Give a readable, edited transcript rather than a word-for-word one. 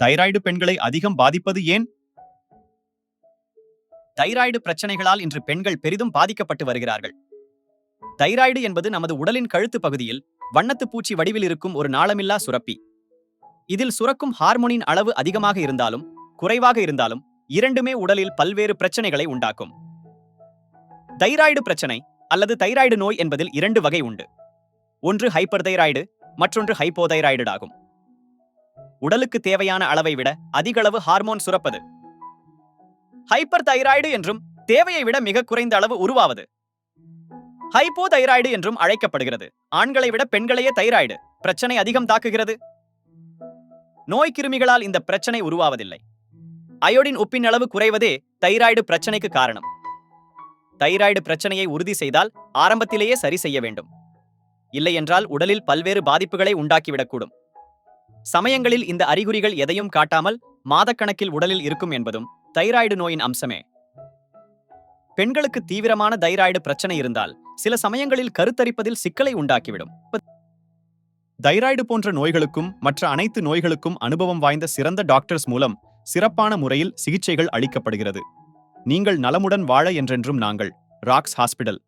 Thyroid பெண்களை அதிகம் பாதிப்பது ஏன்? தைராய்டு பிரச்சனைகளால் இன்று பெண்கள் பெரிதும் பாதிக்கப்பட்டு வருகிறார்கள். தைராய்டு என்பது நமது உடலின் கழுத்து பகுதியில் வண்ணத்து பூச்சி வடிவில் இருக்கும் ஒரு நாளமில்லா சுரப்பி. இதில் சுரக்கும் ஹார்மோனின் அளவு அதிகமாக இருந்தாலும் குறைவாக இருந்தாலும் இரண்டுமே உடலில் பல்வேறு பிரச்சனைகளை உண்டாக்கும். தைராய்டு பிரச்சனை அல்லது தைராய்டு நோய் என்பதில் இரண்டு வகை உண்டு. ஒன்று ஹைப்பர் தைராய்டு, மற்றொன்று ஹைப்போதைராய்டு ஆகும். உடலுக்கு தேவையான அளவை விட அதிகளவு ஹார்மோன் சுரப்பது ஹைப்பர் தைராய்டு என்றும் தேவையை விட மிக குறைந்த அளவு உருவாவது ஹைப்போதைராய்டு என்றும் அழைக்கப்படுகிறது. ஆண்களை விட பெண்களையே தைராய்டு பிரச்சனை அதிகம் தாக்குகிறது. நோய் கிருமிகளால் இந்த பிரச்சனை உருவாவதில்லை. அயோடின் உப்பின் அளவு குறைவதே தைராய்டு பிரச்சனைக்கு காரணம். தைராய்டு பிரச்சனையை உறுதி செய்தால் ஆரம்பத்திலேயே சரி செய்ய வேண்டும். இல்லையென்றால் உடலில் பல்வேறு பாதிப்புகளை உண்டாக்கிவிடக்கூடும். சமயங்களில் இந்த அறிகுறிகள் எதையும் காட்டாமல் மாதக்கணக்கில் உடலில் இருக்கும் என்பதும் தைராய்டு நோயின் அம்சமே. பெண்களுக்கு தீவிரமான தைராய்டு பிரச்சனை இருந்தால் சில சமயங்களில் கருத்தரிப்பதில் சிக்கலை உண்டாக்கிவிடும். தைராய்டு போன்ற நோய்களுக்கும் மற்ற அனைத்து நோய்களுக்கும் அனுபவம் வாய்ந்த சிறந்த டாக்டர்ஸ் மூலம் சிறப்பான முறையில் சிகிச்சைகள் அளிக்கப்படுகிறது. நீங்கள் நலமுடன் வாழ என்றென்றும் நாங்கள் ராக்ஸ் ஹாஸ்பிடல்.